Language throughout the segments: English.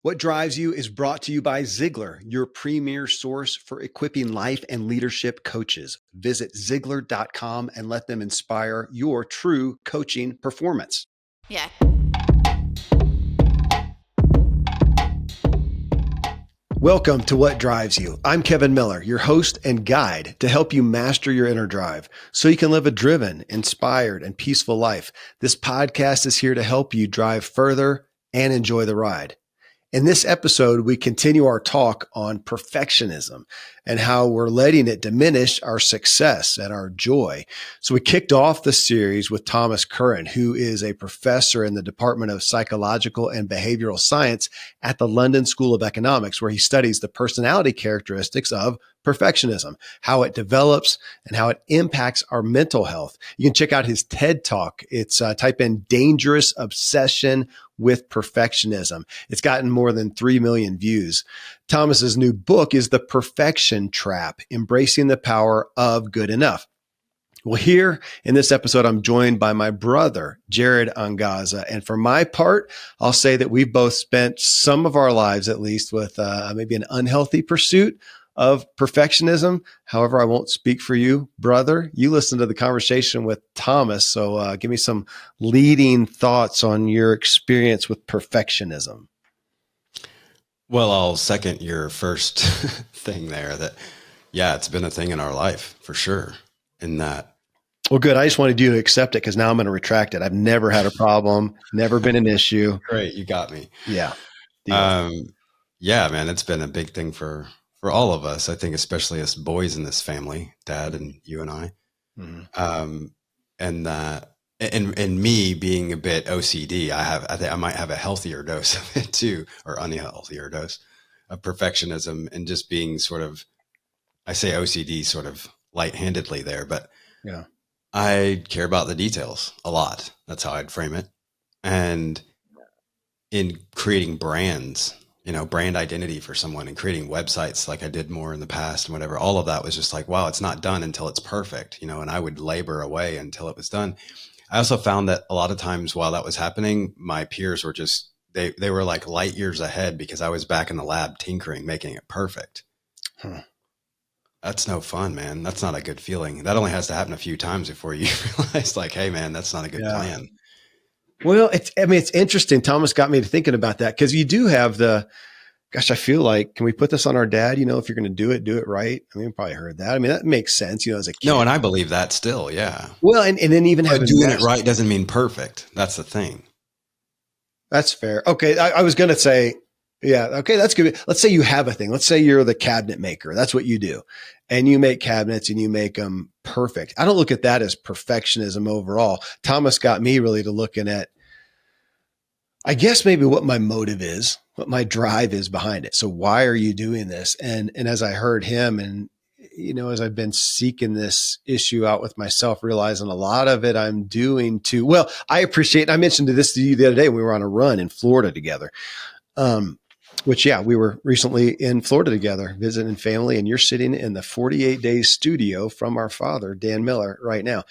What Drives You is brought to you by Ziglar, your premier source for equipping life and leadership coaches. Visit Ziglar.com and let them inspire your true coaching performance. Yeah. Welcome to What Drives You. I'm Kevin Miller, your host and guide to help you master your inner drive so you can live a driven, inspired, and peaceful life. This podcast is here to help you drive further and enjoy the ride. In this episode, we continue our talk on perfectionism and how we're letting it diminish our success and our joy. So we kicked off the series with Thomas Curran, who is a professor in the Department of Psychological and Behavioral Science at the London School of Economics, where he studies the personality characteristics of perfectionism, how it develops, and how it impacts our mental health. You can check out his TED Talk. It's type in Dangerous Obsession with Perfectionism. It's gotten more than 3 million views. Thomas's new book is The Perfection Trap, Embracing the Power of Good Enough. Well, here in this episode, I'm joined by my brother, Jared Angaza. And for my part, I'll say that we've both spent some of our lives, at least, with maybe an unhealthy pursuit of perfectionism. However, I won't speak for you, brother. You listened to the conversation with Thomas. So give me some leading thoughts on your experience with perfectionism. Well, I'll second your first thing there that, yeah, it's been a thing in our life for sure. In that. Well, good. I just wanted you to accept it because now I'm going to retract it. I've never had a problem, never been an issue. Great. You got me. Yeah. Yeah, man, it's been a big thing for all of us. I think, especially us boys in this family, Dad and you and I. Mm-hmm. And me being a bit OCD, I think I might have a healthier dose of it too, or unhealthier dose of perfectionism, and just being sort of, I say OCD sort of light-handedly there, but yeah, I care about the details a lot. That's how I'd frame it. And in creating brands, brand identity for someone and creating websites like I did more in the past and whatever, all of that was just like, wow, it's not done until it's perfect, and I would labor away until it was done. I also found that a lot of times while that was happening, my peers were just, they were like light years ahead because I was back in the lab tinkering, making it perfect. That's no fun, man. That's not a good feeling. That only has to happen a few times before you realize like, hey man, that's not a good plan. Well, it's interesting. Thomas got me to thinking about that because you do have I feel like, can we put this on our dad? If you're going to do it right. I mean, you probably heard that. I mean, that makes sense, as a kid. No, and I believe that still. Yeah. Well, and then even having doing it right doesn't mean perfect. That's the thing. That's fair. Okay. I was going to say, yeah. Okay. That's good. Let's say you have a thing. Let's say you're the cabinet maker. That's what you do. And you make cabinets and you make them perfect. I don't look at that as perfectionism overall. Thomas got me really to looking at, I guess, maybe what my motive is, what my drive is behind it. So why are you doing this? And as I heard him and, as I've been seeking this issue out with myself, realizing a lot of it I'm doing I mentioned this to you the other day when we were on a run in Florida together. We were recently in Florida together, visiting family, and you're sitting in the 48-day studio from our father, Dan Miller, right now.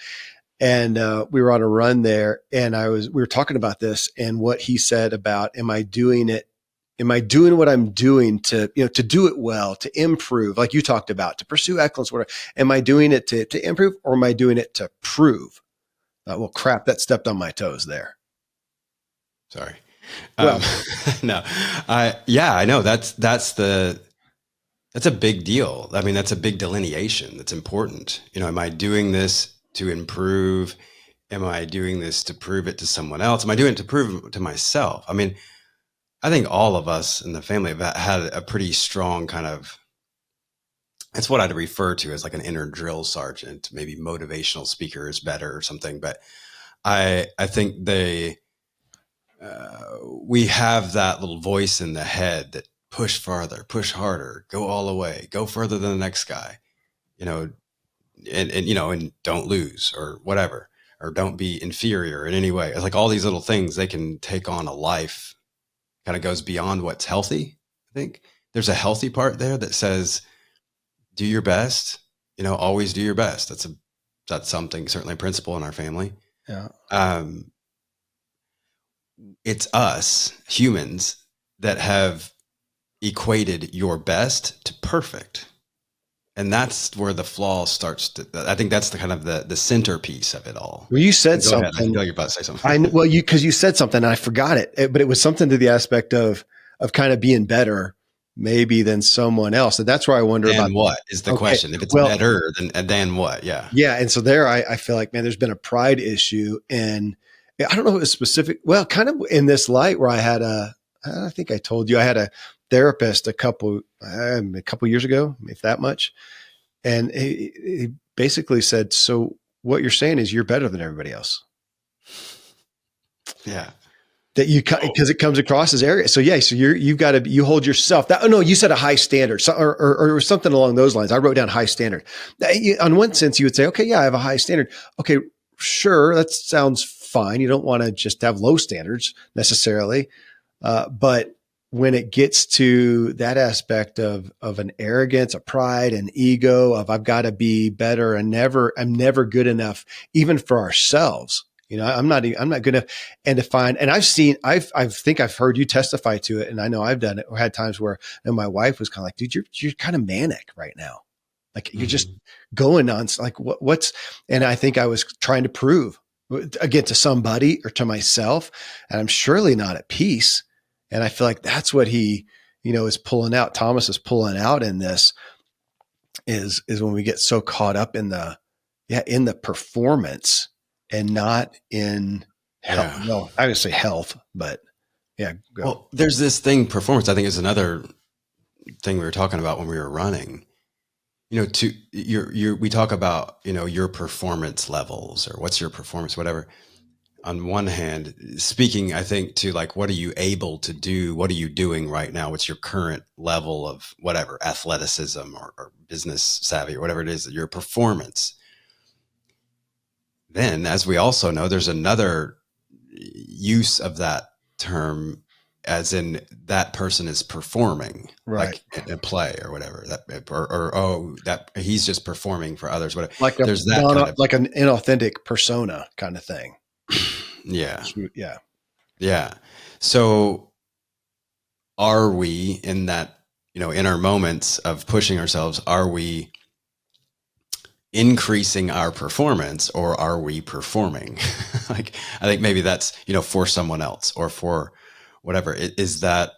And we were on a run there, and we were talking about this and what he said about, am I doing what I'm doing to do it well, to improve, like you talked about, to pursue excellence, whatever. Am I doing it to improve, or am I doing it to prove? Well, crap, that stepped on my toes there. Sorry. No, I know that's a big deal. I mean, that's a big delineation. That's important. Am I doing this to improve? Am I doing this to prove it to someone else? Am I doing it to prove it to myself? I mean, I think all of us in the family have had a pretty strong kind of, it's what I'd refer to as like an inner drill sergeant, maybe motivational speaker is better or something. But I think we have that little voice in the head that push farther, push harder, go all the way, go further than the next guy, and don't lose or whatever, or don't be inferior in any way. It's like all these little things, they can take on a life, kind of goes beyond what's healthy. I think there's a healthy part there that says, do your best, always do your best. That's something, certainly a principle in our family. Yeah. It's us humans that have equated your best to perfect. And that's where the flaw starts to, I think that's the kind of the centerpiece of it all. Well, you said Go ahead. I something. feel you're about to say something. Well, because you said something and I forgot it, but it was something to the aspect of kind of being better maybe than someone else. And that's where I wonder about. Then what is the Okay. question? If it's Well, better, then what? Yeah. yeah. And so there, I feel like, man, there's been a pride issue. And I don't know if it was specific. Well, kind of in this light where I think I told you I had a therapist a couple years ago, if that much. And he basically said, so what you're saying is you're better than everybody else. Yeah. That you, because it comes across as arrogant. So yeah, so you've got to, you hold yourself that, oh no, you said a high standard or something along those lines. I wrote down high standard. On one sense, you would say, okay, yeah, I have a high standard. Okay, sure. That sounds fine. You don't want to just have low standards necessarily. But when it gets to that aspect of an arrogance, a pride, an ego of I've got to be better and I'm never good enough, even for ourselves. I'm not good enough. And I think I've heard you testify to it. And I know I've done it or had times where my wife was kind of like, dude, you're kind of manic right now. Like you're just going on like and I think I was trying to prove again to somebody or to myself, and I'm surely not at peace. And I feel like that's what he, is pulling out. Thomas is pulling out in this is when we get so caught up in the performance and not in health. Yeah. No, I would say health, but yeah. Go. Well, there's this thing, performance, I think is another thing we were talking about when we were running. We talk about, your performance levels or what's your performance, whatever. On one hand, speaking, I think to like, what are you able to do? What are you doing right now? What's your current level of whatever, athleticism or business savvy or whatever it is, your performance. Then, as we also know, there's another use of that term as in that person is performing, Right. like in a play or whatever, that he's just performing for others. Whatever. Like There's that kind of, like an inauthentic persona kind of thing. yeah. Yeah. Yeah. So are we in that, in our moments of pushing ourselves, are we increasing our performance or are we performing? Like, I think maybe that's, for someone else or for whatever. Is that,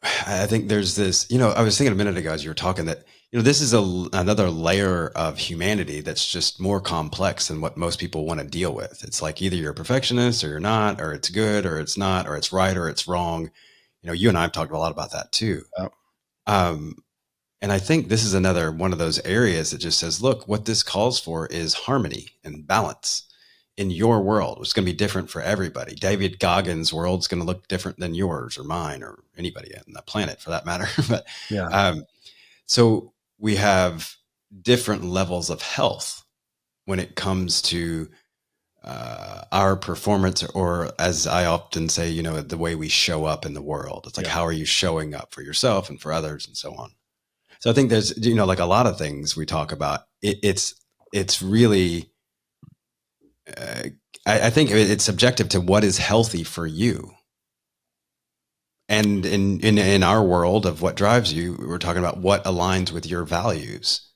I think there's this, I was thinking a minute ago as you were talking that, this is another layer of humanity that's just more complex than what most people want to deal with. It's like either you're a perfectionist or you're not, or it's good or it's not, or it's right or it's wrong. You and I have talked a lot about that too. Oh. And I think this is another one of those areas that just says, look, what this calls for is harmony and balance in your world. It's going to be different for everybody. David Goggins' world's going to look different than yours or mine or anybody on the planet for that matter. But Yeah. So we have different levels of health when it comes to our performance, or as I often say, the way we show up in the world. It's like, how are you showing up for yourself and for others and so on? So I think there's, like a lot of things we talk about, it's really, I think it's subjective to what is healthy for you. And in our world of what drives you, we're talking about what aligns with your values.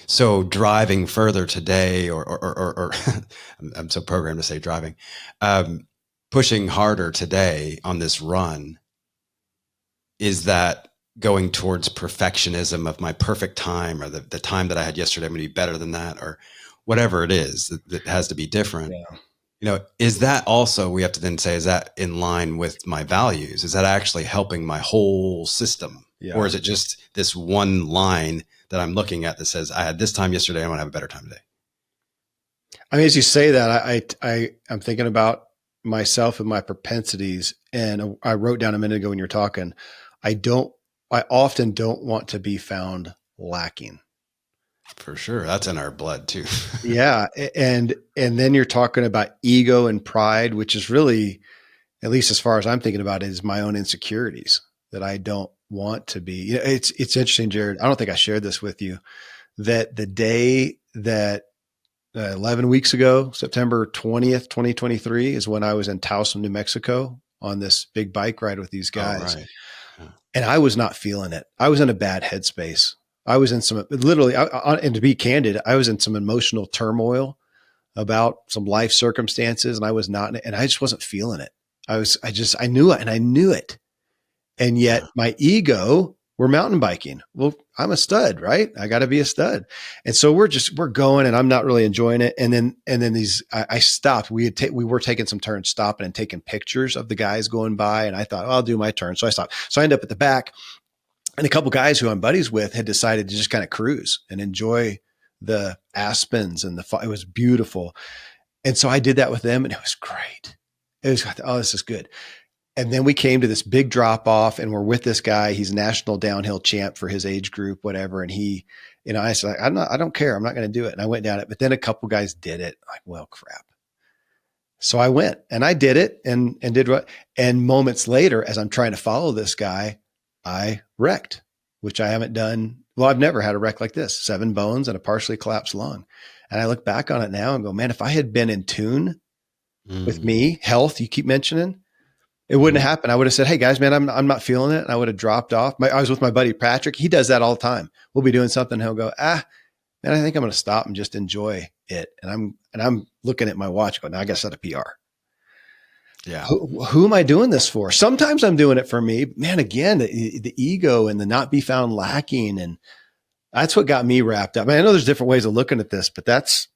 So driving further today, or I'm so programmed to say driving, pushing harder today on this run, is that going towards perfectionism of my perfect time or the time that I had yesterday, I'm going to be better than that, or whatever it is that has to be different. Yeah. Is that also, we have to then say, is that in line with my values? Is that actually helping my whole system? Yeah. Or is it just this one line that I'm looking at that says, I had this time yesterday, I want to have a better time today? I mean, as you say that, I'm thinking about myself and my propensities. And I wrote down a minute ago when you were talking, I often don't want to be found lacking. For sure. That's in our blood too. Yeah. And then you're talking about ego and pride, which is really, at least as far as I'm thinking about it, is my own insecurities that I don't want to be. It's interesting, Jared. I don't think I shared this with you, that the day that 11 weeks ago, September 20th, 2023 is when I was in Towson, New Mexico on this big bike ride with these Oh, guys. right. Yeah. And I was not feeling it. I was in a bad headspace. I was in some, literally, and to be candid, I was in some emotional turmoil about some life circumstances, and I was not, and I just wasn't feeling it. I knew it, and I knew it. And yet Yeah. my ego, we're mountain biking. Well, I'm a stud, right? I got to be a stud. And so we're going, and I'm not really enjoying it. And then I stopped. We were taking some turns stopping and taking pictures of the guys going by. And I thought, I'll do my turn. So I stopped. So I ended up at the back, and a couple guys who I'm buddies with had decided to just kind of cruise and enjoy the aspens and it was beautiful. And so I did that with them, and it was great. It was, oh, this is good. And then we came to this big drop off, and we're with this guy. He's national downhill champ for his age group, whatever. And he, I said, I don't care. I'm not going to do it. And I went down it, but then a couple guys did it. Like, well, crap. So I went and I did it and did what, and moments later, as I'm trying to follow this guy, I wrecked, which I haven't done. Well, I've never had a wreck like this, 7 bones and a partially collapsed lung. And I look back on it now and go, man, if I had been in tune with me, health, you keep mentioning, it wouldn't have happened. I would have said, hey guys, man, I'm not feeling it. And I would have dropped off. I was with my buddy, Patrick. He does that all the time. We'll be doing something. And he'll go, man, I think I'm going to stop and just enjoy it. And I'm looking at my watch going, now I got to set a PR. Yeah. Who am I doing this for? Sometimes I'm doing it for me, man. Again, the ego and the not be found lacking. And that's what got me wrapped up. I mean, I know there's different ways of looking at this, but that's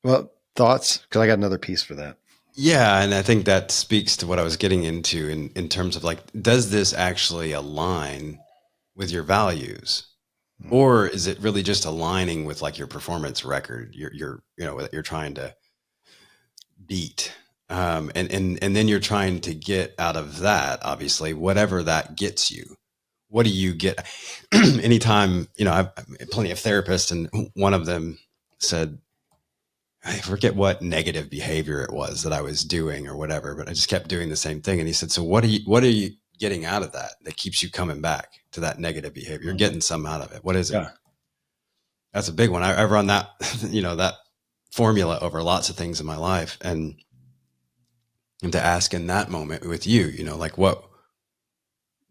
well, thoughts. Cause I got another piece for that. Yeah. And I think that speaks to what I was getting into in terms of like, does this actually align with your values? Or is it really just aligning with like your performance record? That you're trying to beat. And then you're trying to get out of that, obviously, whatever that gets you. What do you get? Anytime, I've plenty of therapists, and one of them said, I forget what negative behavior it was that I was doing or whatever, but I just kept doing the same thing. And he said, so what are you getting out of that keeps you coming back to that negative behavior? You're getting some out of it. What is it? Yeah. That's a big one. I run that, that formula over lots of things in my life. And to ask in that moment with you, like what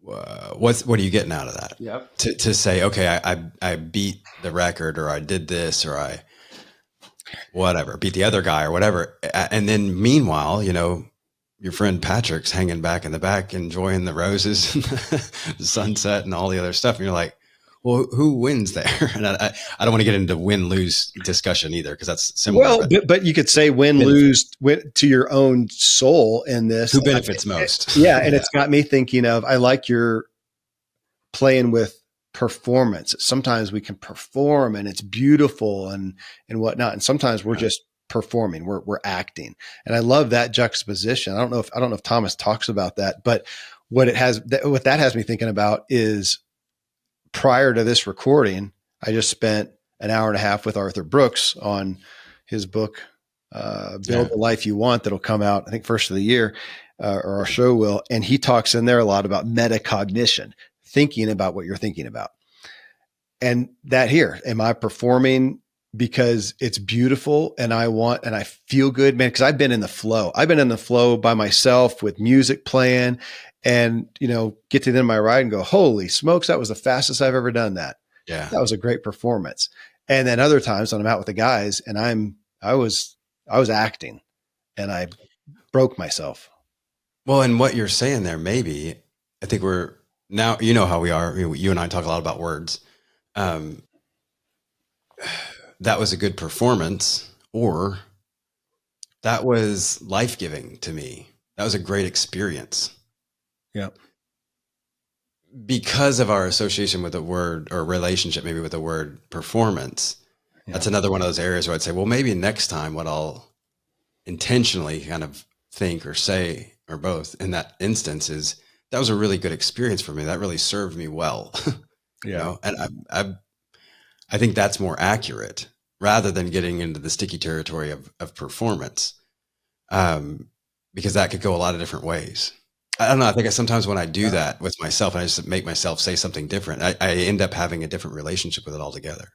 are you getting out of that? Yep. To say, okay, I beat the record, or I did this, or I beat the other guy or whatever. And then meanwhile, your friend Patrick's hanging back in the back, enjoying the roses, and the sunset and all the other stuff. And you're like, well, who wins there? And I don't want to get into win-lose discussion either, because that's similar. Well, but you could say win-lose to your own soul in this. Who benefits most? Yeah. And it's got me thinking of, I like your playing with performance. Sometimes we can perform and it's beautiful and whatnot. And sometimes we're just performing, we're acting. And I love that juxtaposition. I don't know if Thomas talks about that, but what that has me thinking about is, prior to this recording, I just spent an hour and a half with Arthur Brooks on his book, Build the Life You Want, that'll come out, I think, first of the year, or our show will. And he talks in there a lot about metacognition, thinking about what you're thinking about. And that here, am I performing because it's beautiful and I feel good, man? Because I've been in the flow. I've been in the flow by myself with music playing, and, get to the end of my ride and go, holy smokes, that was the fastest I've ever done that. Yeah. That was a great performance. And then other times when I'm out with the guys and I was acting and I broke myself. Well, and what you're saying there, maybe, I think we're now, how we are, you and I talk a lot about words. That was a good performance, or that was life-giving to me. That was a great experience. Yeah. Because of our association with the word, or relationship maybe with the word performance. Yeah. That's another one of those areas where I'd say, well, maybe next time what I'll intentionally kind of think or say, or both, in that instance is, that was a really good experience for me. That really served me well. Yeah. And I think that's more accurate, rather than getting into the sticky territory of performance. Because that could go a lot of different ways. I don't know. I think sometimes when I do that with myself and I just make myself say something different, I end up having a different relationship with it altogether.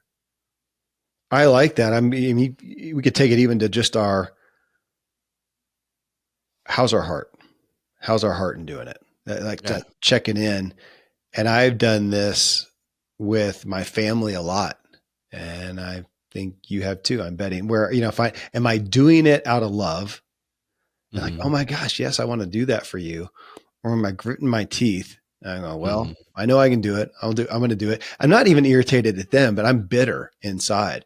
I like that. I mean, we could take it even to just our how's our heart? How's our heart in doing it? Like Yeah. checking in. And I've done this with my family a lot. And I think you have too, I'm betting, where, if am I doing it out of love? Like, oh my gosh, yes, I want to do that for you. Or am I gritting my teeth? And I go, well, I know I can do it. I'm going to do it. I'm not even irritated at them, but I'm bitter inside.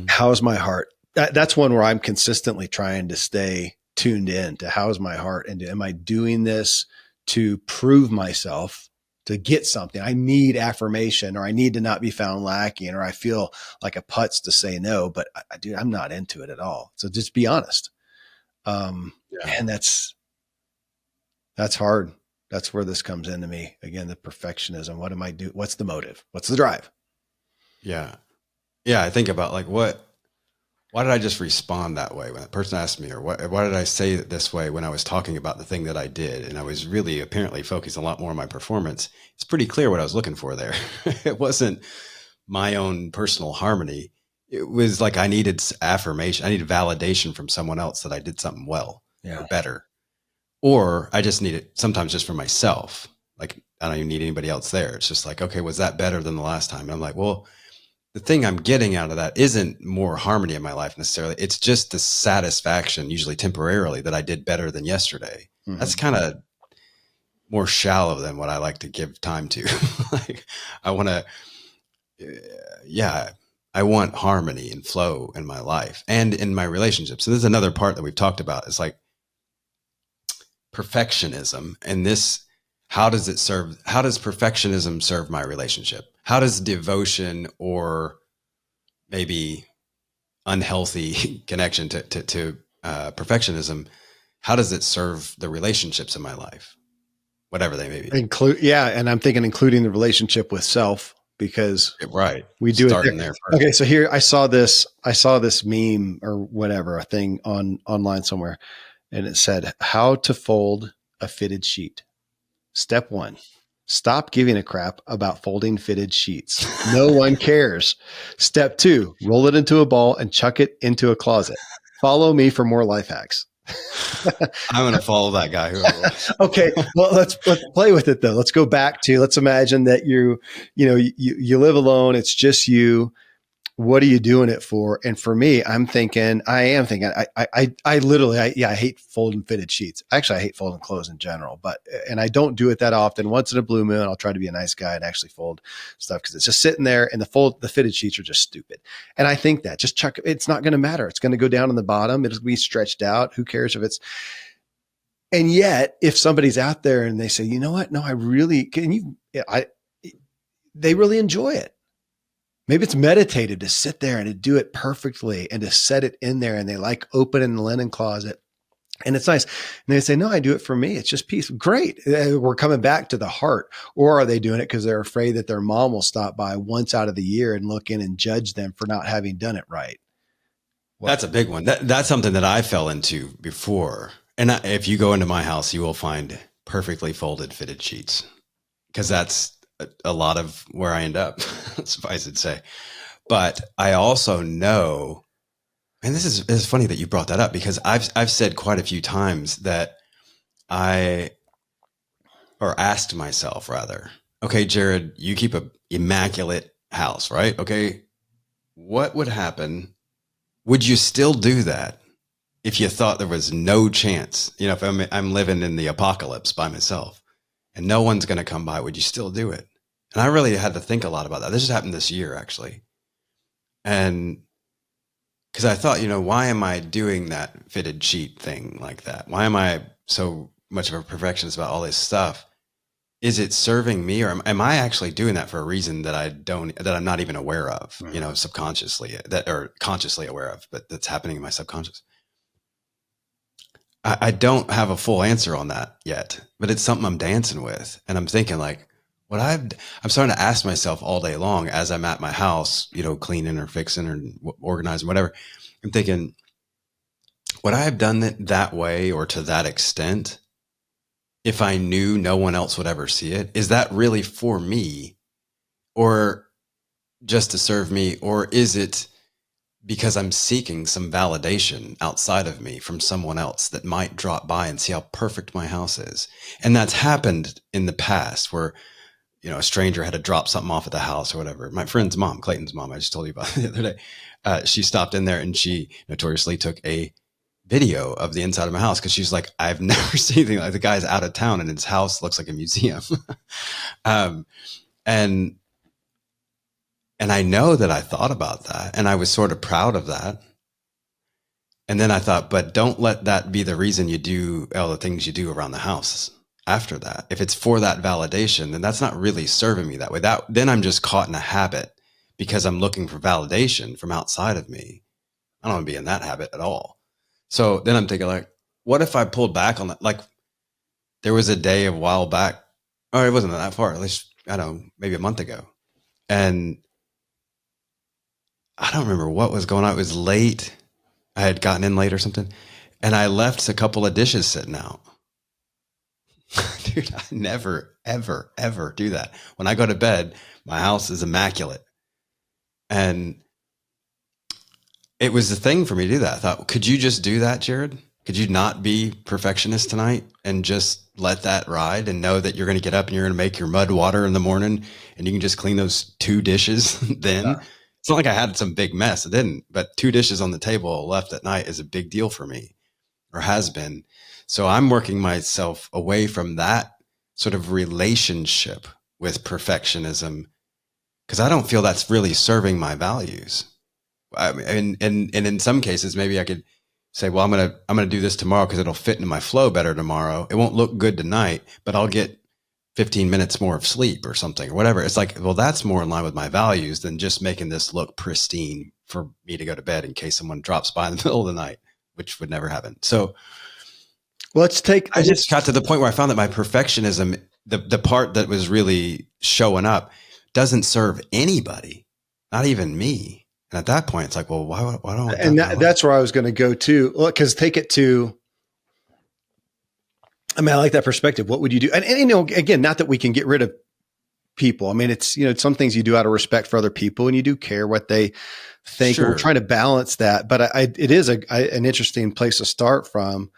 How's my heart? That's one where I'm consistently trying to stay tuned in to how's my heart, and am I doing this to prove myself, to get something? I need affirmation, or I need to not be found lacking, or I feel like a putz to say no, but dude, I'm not into it at all. So just be honest. And that's hard. That's where this comes into me again. The perfectionism. What am I do? What's the motive? What's the drive? Yeah. Yeah. I think about like, why did I just respond that way when that person asked me, or why did I say it this way when I was talking about the thing that I did? And I was really apparently focused a lot more on my performance. It's pretty clear what I was looking for there. It wasn't my own personal harmony. It was like I needed affirmation. I needed validation from someone else that I did something well or better. Or I just need it sometimes just for myself. Like, I don't even need anybody else there. It's just like, okay, was that better than the last time? And I'm like, well, the thing I'm getting out of that isn't more harmony in my life necessarily. It's just the satisfaction, usually temporarily, that I did better than yesterday. Mm-hmm. That's kind of more shallow than what I like to give time to. Like, I want to, I want harmony and flow in my life and in my relationships. So this is another part that we've talked about. It's like perfectionism, and this, how does perfectionism serve my relationship? How does devotion or maybe unhealthy connection to perfectionism, how does it serve the relationships in my life, whatever they may be? And I'm thinking including the relationship with self, because we do starting it there. First. Okay, so here I saw this meme or whatever, a thing online somewhere, and it said how to fold a fitted sheet. Step 1. Stop giving a crap about folding fitted sheets. No one cares. Step 2, roll it into a ball and chuck it into a closet. Follow me for more life hacks. I'm going to follow that guy. Whoever it was. Okay. Well, let's play with it though. Let's go back to, let's imagine that you live alone. It's just you. What are you doing it for? And for me, I am thinking, I literally, I hate folding fitted sheets. Actually, I hate folding clothes in general, and I don't do it that often. Once in a blue moon, I'll try to be a nice guy and actually fold stuff, because it's just sitting there, and the fitted sheets are just stupid. And I think that just chuck, it's not going to matter. It's going to go down on the bottom. It'll be stretched out. Who cares if it's, and yet if somebody's out there and they say, you know what? No, they really enjoy it. Maybe it's meditative to sit there and to do it perfectly and to set it in there, and they like opening the linen closet and it's nice. And they say, no, I do it for me. It's just peace. Great. We're coming back to the heart. Or are they doing it because they're afraid that their mom will stop by once out of the year and look in and judge them for not having done it right? That's a big one. That's something that I fell into before. And if you go into my house, you will find perfectly folded fitted sheets, because that's a lot of where I end up, suffice it to say. But I also know, and it's funny that you brought that up, because I've said quite a few times that asked myself rather, okay, Jared, you keep a immaculate house, right? Okay, what would happen? Would you still do that if you thought there was no chance? If I'm living in the apocalypse by myself and no one's going to come by, would you still do it? And I really had to think a lot about that. This just happened this year, actually. And because I thought, why am I doing that fitted sheet thing like that? Why am I so much of a perfectionist about all this stuff? Is it serving me, or am I actually doing that for a reason that I'm not even aware of, mm-hmm. Subconsciously or consciously aware of, but that's happening in my subconscious? I don't have a full answer on that yet, but it's something I'm dancing with. And I'm thinking like, I'm starting to ask myself all day long as I'm at my house, cleaning or fixing or organizing, whatever. I'm thinking, would I have done it that way or to that extent if I knew no one else would ever see it? Is that really for me, or just to serve me? Or is it because I'm seeking some validation outside of me from someone else that might drop by and see how perfect my house is. And that's happened in the past where, a stranger had to drop something off at the house or whatever. My friend's mom, Clayton's mom, I just told you about the other day. She stopped in there and she notoriously took a video of the inside of my house because she's like, I've never seen anything like the guy's out of town and his house looks like a museum. um, and and I know that I thought about that and I was sort of proud of that. And then I thought, but don't let that be the reason you do all the things you do around the house after that. If it's for that validation, then that's not really serving me that way. Then I'm just caught in a habit because I'm looking for validation from outside of me. I don't want to be in that habit at all. So then I'm thinking like, what if I pulled back on that? Like there was a day a while back, or it wasn't that far, at least, I don't know, maybe a month ago. And I don't remember what was going on. It was late. I had gotten in late or something. And I left a couple of dishes sitting out. Dude, I never, ever, ever do that. When I go to bed, my house is immaculate. And it was the thing for me to do that. I thought, could you just do that, Jared? Could you not be perfectionist tonight and just let that ride and know that you're going to get up and you're going to make your mud water in the morning and you can just clean those 2 dishes then? Yeah. It's not like I had some big mess. I didn't, but 2 dishes on the table left at night is a big deal for me, or has been. So I'm working myself away from that sort of relationship with perfectionism because I don't feel that's really serving my values. I mean, and in some cases, maybe I could say, well, I'm gonna do this tomorrow because it'll fit into my flow better tomorrow. It won't look good tonight, but I'll get 15 minutes more of sleep or something or whatever. It's like, well, that's more in line with my values than just making this look pristine for me to go to bed in case someone drops by in the middle of the night, which would never happen. So I just got to the point where I found that my perfectionism, the part that was really showing up, doesn't serve anybody, not even me. And at that point, it's like, well, why don't? And that's where I was going to go to. Because take it to. I mean, I like that perspective. What would you do? And again, not that we can get rid of people. I mean, it's some things you do out of respect for other people, and you do care what they think. Sure. We're trying to balance that, but it is an interesting place to start from.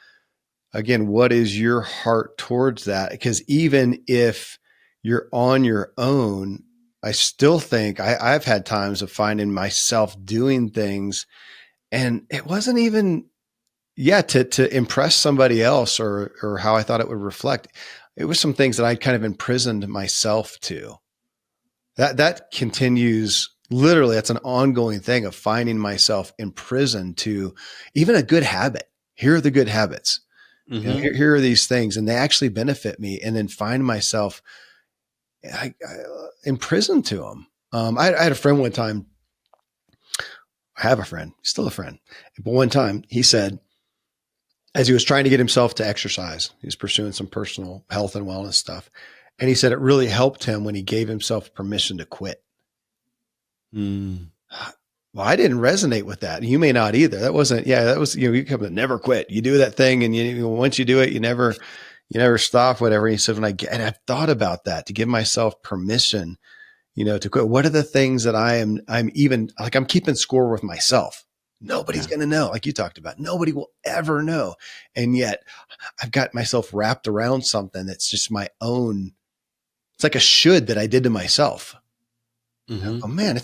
Again, what is your heart towards that? Because even if you're on your own, I still think I've had times of finding myself doing things, and it wasn't even, to impress somebody else or how I thought it would reflect. It was some things that I kind of imprisoned myself to. That continues literally. That's an ongoing thing of finding myself imprisoned to even a good habit. Here are the good habits. Mm-hmm. Here are these things, and they actually benefit me, and then find myself I imprisoned to them. I had a friend one time. I have a friend, still a friend. But one time he said, as he was trying to get himself to exercise, he was pursuing some personal health and wellness stuff. And he said it really helped him when he gave himself permission to quit. Mm. Well, I didn't resonate with that. You may not either. That was, you come to never quit. You do that thing. And once you do it, you never stop, whatever. And he said, and I've thought about that, to give myself permission, to quit. What are the things that I'm even like, I'm keeping score with myself. Nobody's going to know. Like you talked about, nobody will ever know. And yet I've got myself wrapped around something that's just my own. It's like a should that I did to myself. Mm-hmm. Oh man,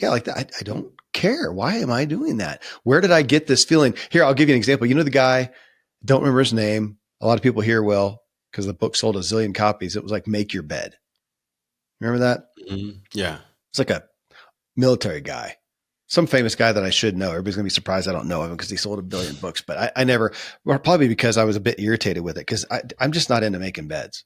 like that. I don't care. Why am I doing that? Where did I get this feeling? Here, I'll give you an example. The guy, don't remember his name. A lot of people here will, because the book sold a zillion copies. It was like Make Your Bed. Remember that? Mm-hmm. Yeah. It's like a military guy, some famous guy that I should know. Everybody's going to be surprised I don't know him because he sold 1 billion books, but I never, probably because I was a bit irritated with it because I'm just not into making beds.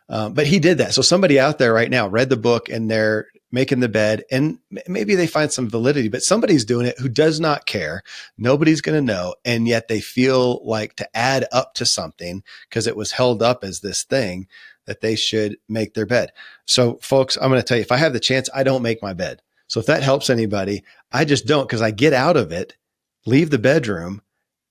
But he did that. So somebody out there right now read the book and they're making the bed, and maybe they find some validity, but somebody's doing it who does not care. Nobody's going to know. And yet they feel like to add up to something because it was held up as this thing that they should make their bed. So folks, I'm going to tell you, if I have the chance, I don't make my bed. So if that helps anybody, I just don't, because I get out of it, leave the bedroom,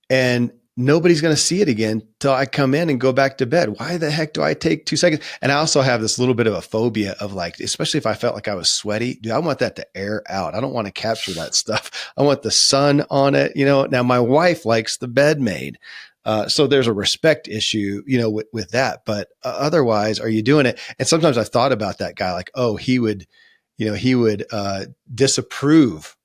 and nobody's going to see it again till I come in and go back to bed. Why the heck do I take 2 seconds? And I also have this little bit of a phobia of like, especially if I felt like I was sweaty, dude, I want that to air out. I don't want to capture that stuff. I want the sun on it. Now my wife likes the bed made. So there's a respect issue, with that, but otherwise, are you doing it? And sometimes I've thought about that guy, like, oh, he would disapprove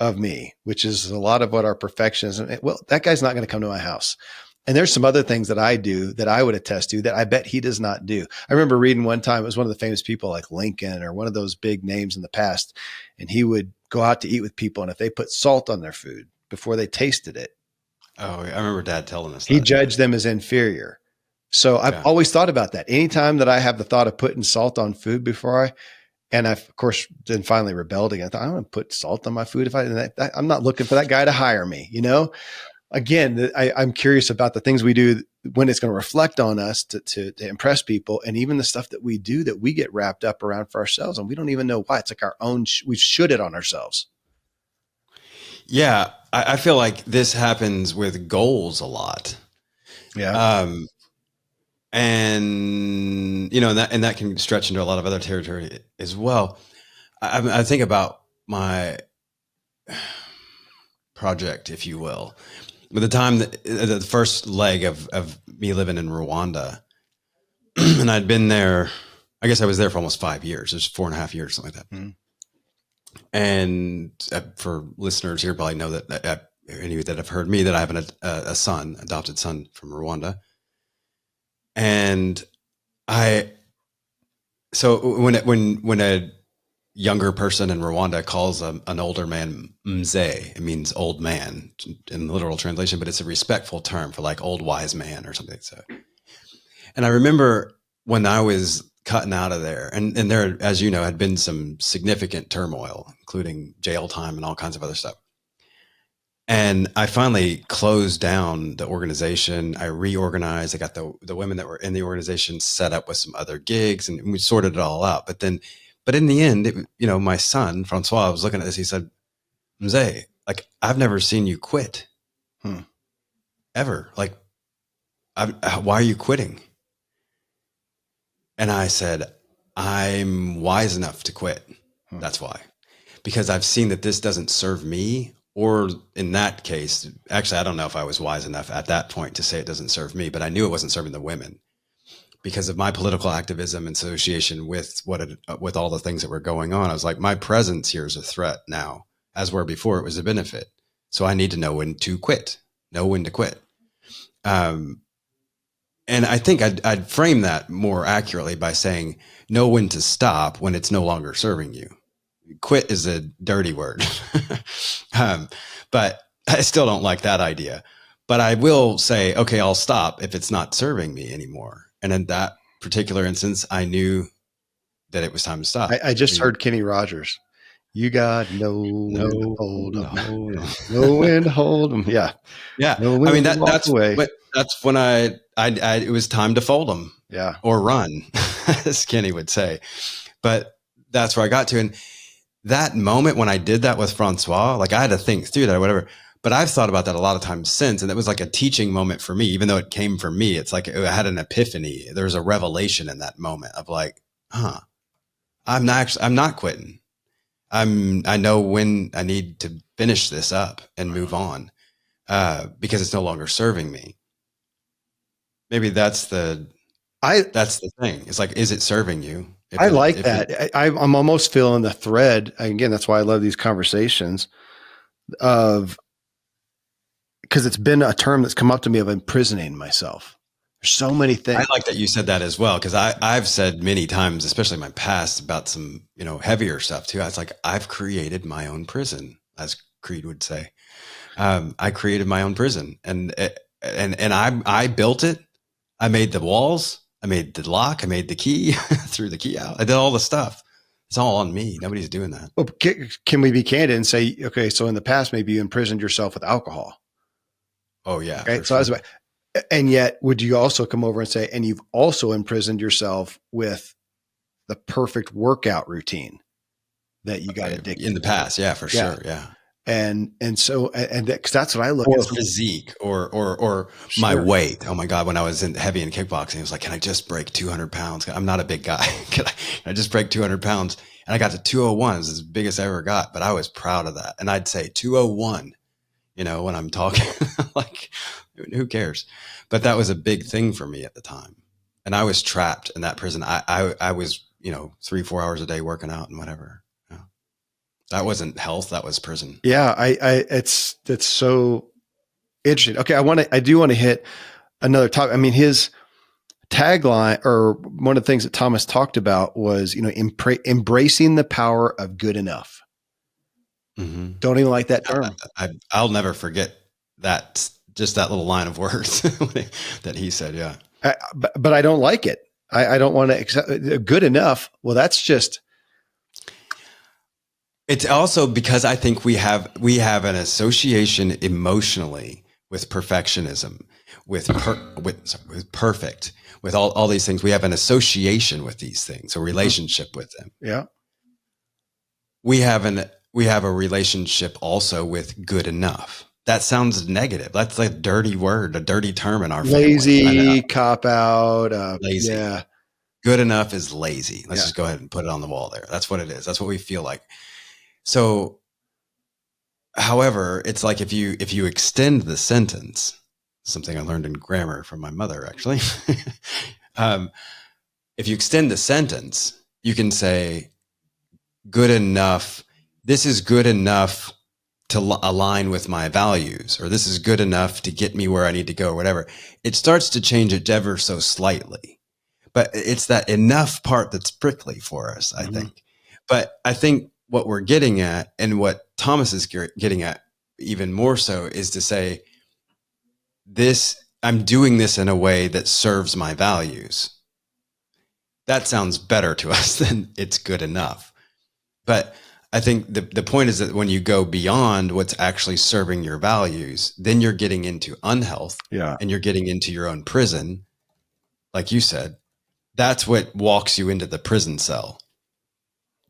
of me, which is a lot of what our perfectionism. Well, that guy's not going to come to my house. And there's some other things that I do that I would attest to that I bet he does not do. I remember reading one time, it was one of the famous people like Lincoln or one of those big names in the past. And he would go out to eat with people. And if they put salt on their food before they tasted it, Oh, I remember Dad telling us he that. judged them as inferior. So I've always thought about that. Anytime that I have the thought of putting salt on food before and I've, of course, then finally rebelled again. I thought, I'm going to put salt on my food. I'm not looking for that guy to hire me, Again, I'm curious about the things we do when it's going to reflect on us to impress people. And even the stuff that we do that we get wrapped up around for ourselves. And we don't even know why. It's like our own, we've should it on ourselves. Yeah. I feel like this happens with goals a lot. Yeah. And that can stretch into a lot of other territory as well. I think about my project, if you will, but the first leg of me living in Rwanda, and I'd been there. I guess I was there for almost 5 years. It was 4.5 years, something like that. Mm-hmm. And for listeners here, probably know that any that have heard me, that I have a son, adopted son from Rwanda. And so when a younger person in Rwanda calls an older man mzee, it means old man in the literal translation, but it's a respectful term for like old wise man or something like that. And I remember when I was cutting out of there, and there, as you know, had been some significant turmoil, including jail time and all kinds of other stuff. And I finally closed down the organization. I reorganized. I got the women that were in the organization set up with some other gigs, and we sorted it all out. But in the end, my son, Francois, was looking at this. He said, Mzee, like, I've never seen you quit. Ever. Like, why are you quitting? And I said, I'm wise enough to quit. That's why. Because I've seen that this doesn't serve me. Or in that case, actually, I don't know if I was wise enough at that point to say it doesn't serve me, but I knew it wasn't serving the women because of my political activism and association with with all the things that were going on. I was like, my presence here is a threat now, as where before it was a benefit. So I need to know when to quit, know when to quit. And I think I'd frame that more accurately by saying, know when to stop when it's no longer serving you. Quit is a dirty word. But I still don't like that idea. But I will say, okay, I'll stop if it's not serving me anymore. And in that particular instance, I knew that it was time to stop. I just heard Kenny Rogers. You got no when to hold them. No when to hold them. Yeah. Yeah. I mean, that's when it was time to fold them. Yeah. Or run, as Kenny would say. But that's where I got to. And that moment when I did that with Francois, like I had to think through that or whatever, but I've thought about that a lot of times since. And it was like a teaching moment for me, even though it came from me. It's like I had an epiphany. There was a revelation in that moment of like, I'm not quitting. I know when I need to finish this up and move on, because it's no longer serving me. Maybe that's the thing. It's like, is it serving you? I like that. I'm almost feeling the thread. Again, that's why I love these conversations because it's been a term that's come up to me of imprisoning myself. There's so many things. I like that you said that as well, because I've said many times, especially in my past, about some heavier stuff too. I was like, I've created my own prison, as Creed would say. I created my own prison, and I built it. I made the walls. I made the lock. I made the key. Threw the key out. I did all the stuff. It's all on me. Nobody's doing that. Well, can we be candid and say, okay, so in the past, maybe you imprisoned yourself with alcohol? Oh yeah. Okay. So sure. And yet, would you also come over and say, and you've also imprisoned yourself with the perfect workout routine that you got addicted in the past? Yeah, for sure. Yeah. And so, and cause that's what I look Or at. physique or my Sure. weight. Oh my God. When I was heavy in kickboxing, it was like, can I just break 200 pounds? I'm not a big guy. Can I just break 200 pounds? And I got to 201. It was as big as I ever got, but I was proud of that. And I'd say 201, when I'm talking, like, who cares? But that was a big thing for me at the time. And I was trapped in that prison. I was, 3-4 hours a day working out and whatever. Yeah. That wasn't health. That was prison. Yeah. That's so interesting. Okay. I do want to hit another topic. I mean, his tagline, or one of the things that Thomas talked about was, embracing the power of good enough. Mm-hmm. Don't even like that term. I'll never forget that, just that little line of words that he said. Yeah. But I don't like it. I don't want to accept good enough. Well, that's just. It's also because I think we have an association emotionally with perfectionism, with perfect, with all these things. We have an association with these things, a relationship with them. Yeah. We have a relationship also with good enough. That sounds negative. That's a dirty word, a dirty term in our lazy, family. cop out. Lazy. Yeah. Good enough is lazy. Let's Yeah. just go ahead and put it on the wall there. That's what it is. That's what we feel like. So, however, it's like if you extend the sentence, something I learned in grammar from my mother, actually. If you extend the sentence, you can say, good enough. This is good enough to align with my values, or this is good enough to get me where I need to go, or whatever. It starts to change it ever so slightly. But it's that enough part that's prickly for us, I think. But I think what we're getting at, and what Thomas is getting at even more so, is to say, I'm doing this in a way that serves my values. That sounds better to us than it's good enough. But I think the point is that when you go beyond what's actually serving your values, then you're getting into unhealth. Yeah. And you're getting into your own prison, like you said. That's what walks you into the prison cell.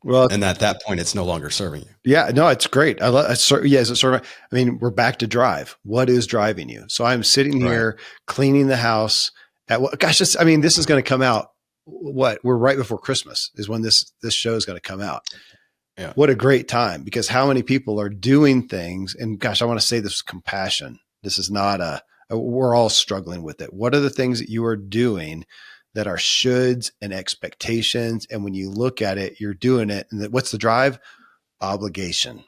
Well, and at that point, it's no longer serving you. Yeah, no, it's great. I love. Yes, it's sort of. I mean, we're back to drive. What is driving you? So I'm sitting here cleaning the house. At what? Gosh, this. I mean, this is going to come out. What? We're right before Christmas is when this show is going to come out. Yeah. What a great time, because how many people are doing things? And gosh, I want to say this with compassion. This is not we're all struggling with it. What are the things that you are doing that are shoulds and expectations? And when you look at it, you're doing it. And what's the drive? Obligation,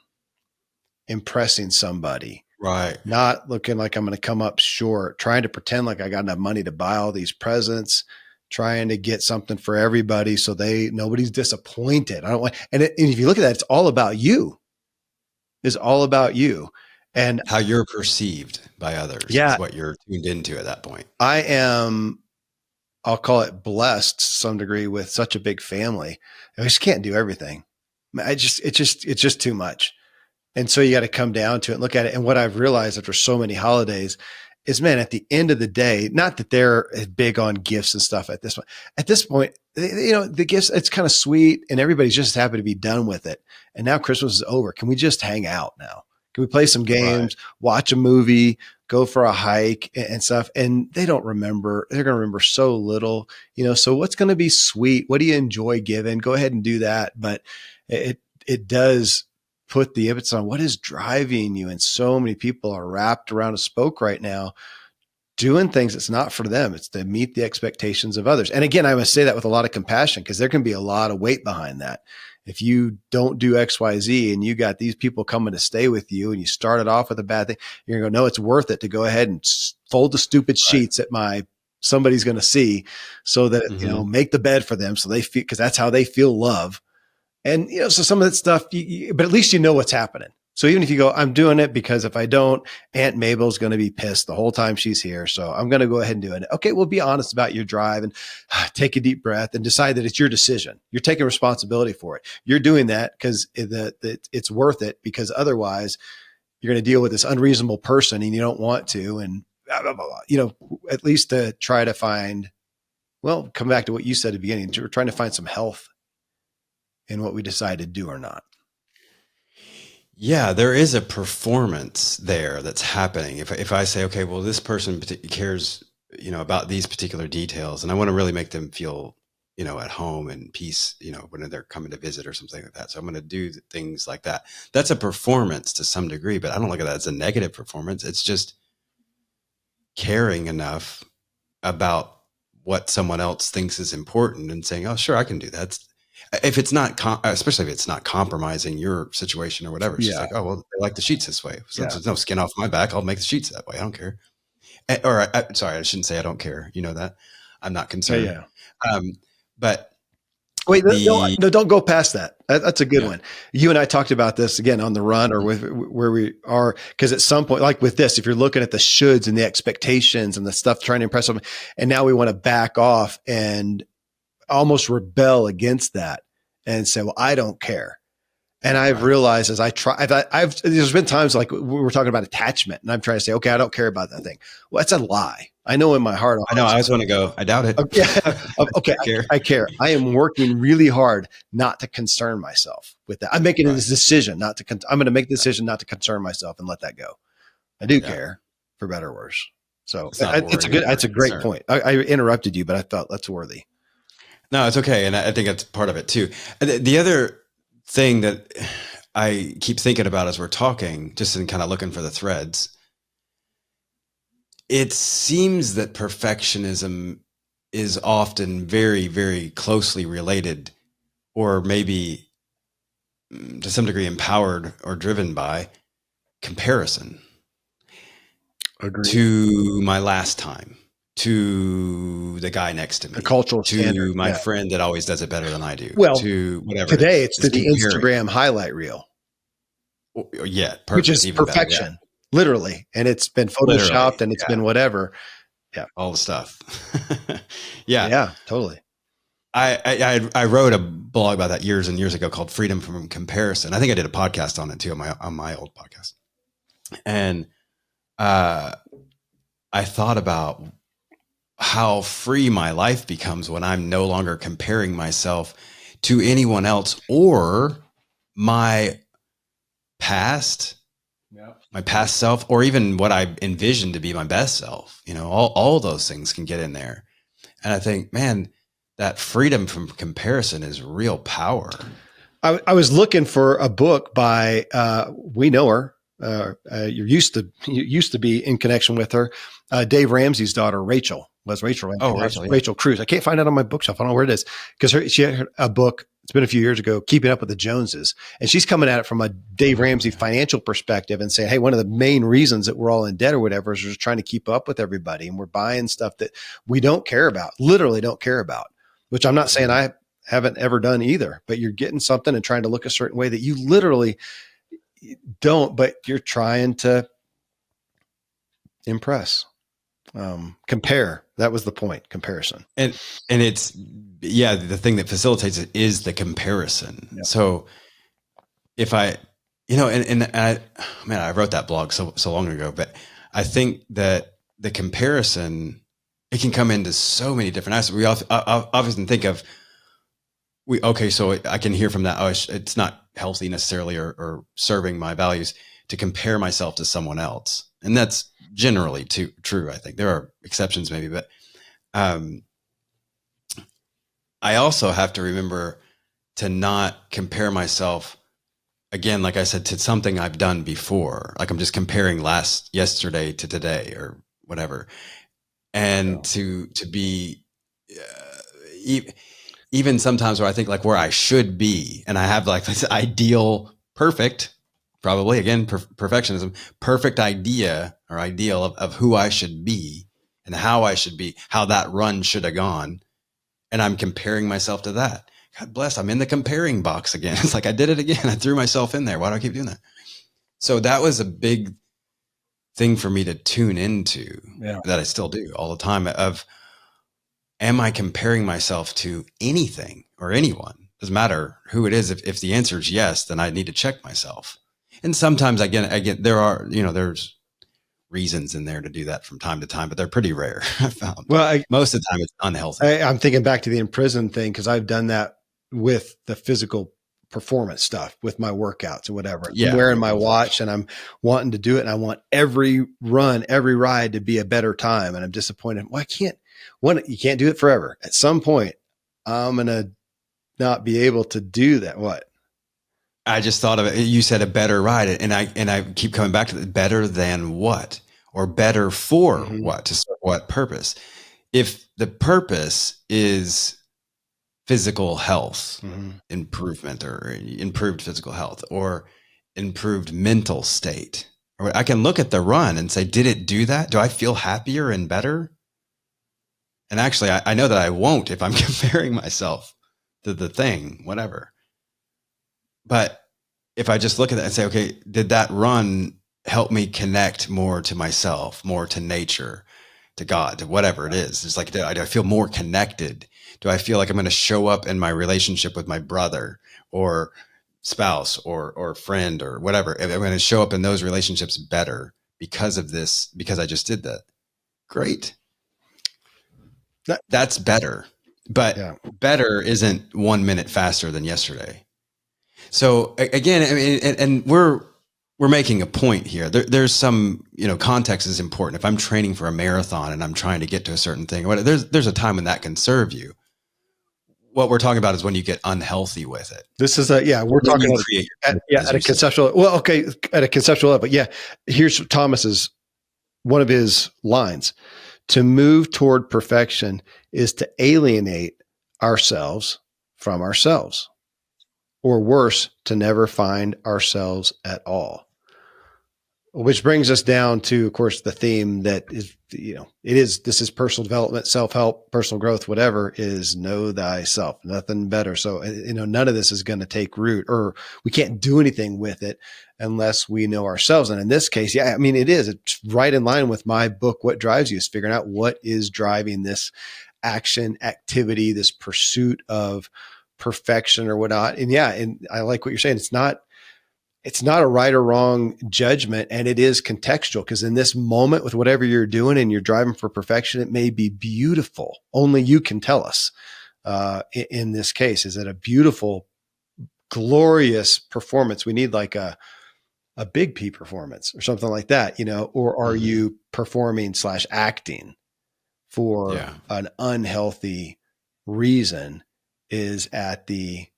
impressing somebody, Right. not looking like I'm going to come up short, trying to pretend like I got enough money to buy all these presents, trying to get something for everybody so nobody's disappointed. I don't want, and if you look at that, it's all about you. It's all about you and how you're perceived by others. Yeah, is what you're tuned into at that point. I am. I'll call it blessed to some degree with such a big family. I just can't do everything. It's just too much. And so you got to come down to it and look at it. And what I've realized after so many holidays is, man, at the end of the day, not that they're big on gifts and stuff at this point. At this point, the gifts, it's kind of sweet and everybody's just happy to be done with it. And now Christmas is over. Can we just hang out now? Can we play some games, watch a movie, go for a hike and stuff? And they don't remember. They're going to remember so little, so what's going to be sweet? What do you enjoy giving? Go ahead and do that. But it does put the emphasis on what is driving you. And so many people are wrapped around a spoke right now doing things that's not for them. It's to meet the expectations of others. And again, I must say that with a lot of compassion, because there can be a lot of weight behind that. If you don't do X, Y, Z, and you got these people coming to stay with you and you started off with a bad thing, you're going to go, no, it's worth it to go ahead and fold the stupid sheets that somebody's going to see, so that, make the bed for them. So they feel, because that's how they feel love. And, so some of that stuff, but at least you know what's happening. So even if you go, I'm doing it because if I don't, Aunt Mabel's going to be pissed the whole time she's here. So I'm going to go ahead and do it. Okay, well, be honest about your drive and take a deep breath and decide that it's your decision. You're taking responsibility for it. You're doing that because it's worth it, because otherwise you're going to deal with this unreasonable person and you don't want to. And, blah, blah, blah, blah. At least to try to find, well, come back to what you said at the beginning. We're trying to find some health in what we decide to do or not. Yeah, there is a performance there that's happening. If I say, okay, well, this person cares, about these particular details, and I want to really make them feel, at home and peace, when they're coming to visit or something like that. So I'm going to do things like that. That's a performance to some degree, but I don't look at that as a negative performance. It's just caring enough about what someone else thinks is important and saying, oh, sure, I can do that. If it's not, especially if it's not compromising your situation or whatever, it's just like, oh, well, they like the sheets this way. So there's no skin off my back. I'll make the sheets that way. I don't care. Sorry, I shouldn't say I don't care. You know that I'm not concerned. Yeah. But wait, no, don't go past that. That's a good one. You and I talked about this again on the run or with where we are. Cause at some point, like with this, if you're looking at the shoulds and the expectations and the stuff trying to impress them, and now we want to back off and almost rebel against that and say, well, I don't care. And I've realized as I try, there's been times like we were talking about attachment and I'm trying to say, okay, I don't care about that thing. Well, that's a lie. I know in my heart. I know. I just want to go, I doubt it. Okay. I care. I am working really hard not to concern myself with that. I'm making this decision not to, I'm going to make the decision not to concern myself and let that go. I do care, for better or worse. So it's a great point. I interrupted you, but I thought that's worthy. No, it's okay. And I think that's part of it too. The other thing that I keep thinking about as we're talking, just in kind of looking for the threads, it seems that perfectionism is often very, very closely related, or maybe to some degree empowered or driven by comparison. Agreed. To my last time, to the guy next to me, the cultural to standard, my friend that always does it better than I do. Well, to whatever. Today it's to the Instagram highlight reel. Yeah, perfect, which is perfection, better, literally, and it's been photoshopped and it's been whatever. Yeah, all the stuff. yeah, totally. I wrote a blog about that years and years ago called "Freedom from Comparison." I think I did a podcast on it too on my old podcast, and I thought about how free my life becomes when I'm no longer comparing myself to anyone else or my past, my past self, or even what I envisioned to be my best self. All those things can get in there. And I think, man, that freedom from comparison is real power. I was looking for a book by, we know her. You used to be in connection with her. Dave Ramsey's daughter, Rachel. Rachel Cruz. I can't find it on my bookshelf. I don't know where it is because she had a book. It's been a few years ago, Keeping Up with the Joneses. And she's coming at it from a Dave Ramsey financial perspective and saying, hey, one of the main reasons that we're all in debt or whatever is we're just trying to keep up with everybody. And we're buying stuff that we don't care about, literally don't care about, which I'm not saying I haven't ever done either, but you're getting something and trying to look a certain way that you literally don't, but you're trying to impress, compare. That was the point, comparison. And it's, the thing that facilitates it is the comparison. Yep. So if I, I wrote that blog so long ago, but I think that the comparison, it can come into so many different aspects. We often think of, so I can hear from that, it's not healthy necessarily or serving my values to compare myself to someone else. And that's generally true. I think there are exceptions maybe, but I also have to remember to not compare myself again, like I said, to something I've done before. Like I'm just comparing yesterday to today or whatever. And to be even sometimes where I think like where I should be, and I have like this ideal, perfect, probably again, perfectionism, perfect idea or ideal of who I should be and how I should be, how that run should have gone. And I'm comparing myself to that. God bless, I'm in the comparing box again. It's like I did it again. I threw myself in there. Why do I keep doing that? So that was a big thing for me to tune into, that I still do all the time, of am I comparing myself to anything or anyone? Doesn't matter who it is. If the answer is yes, then I need to check myself. And sometimes again, there are, there's reasons in there to do that from time to time, but they're pretty rare. I found. Well, most of the time it's unhealthy. I'm thinking back to the imprisoned thing because I've done that with the physical performance stuff with my workouts or whatever. I'm Yeah. wearing my watch and I'm wanting to do it. And I want every run, every ride to be a better time. And I'm disappointed. Well, you can't do it forever. At some point, I'm going to not be able to do that. What? I just thought of it. You said a better ride, and I keep coming back to it. Better than what, or better for what, to serve what purpose? If the purpose is physical health improvement, or improved physical health, or improved mental state, or I can look at the run and say, did it do that? Do I feel happier and better? And actually, I know that I won't if I'm comparing myself to the thing, whatever. But if I just look at that and say, okay, did that run help me connect more to myself, more to nature, to God, to whatever it is? It's like, do I feel more connected? Do I feel like I'm going to show up in my relationship with my brother or spouse or friend or whatever? Am I going to show up in those relationships better because of this, because I just did that? Great. That's better. But better isn't 1 minute faster than yesterday. So again, I mean, and we're making a point here. There's some, context is important. If I'm training for a marathon and I'm trying to get to a certain thing, there's a time when that can serve you. What we're talking about is when you get unhealthy with it. This is we're talking at a conceptual. Well, okay, at a conceptual level. Yeah, here's Thomas's one of his lines: to move toward perfection is to alienate ourselves from ourselves, or worse, to never find ourselves at all. Which brings us down to, of course, the theme that is, this is personal development, self-help, personal growth, whatever, is know thyself, nothing better. So, none of this is going to take root, or we can't do anything with it unless we know ourselves. And in this case, it's right in line with my book, What Drives You, is figuring out what is driving this action, activity, this pursuit of perfection or whatnot. And I like what you're saying. It's not a right or wrong judgment, and it is contextual, because in this moment with whatever you're doing and you're driving for perfection, it may be beautiful. Only you can tell us. In this case, is it a beautiful, glorious performance? We need like a big P performance or something like that, or are you performing / acting for an unhealthy reason is at the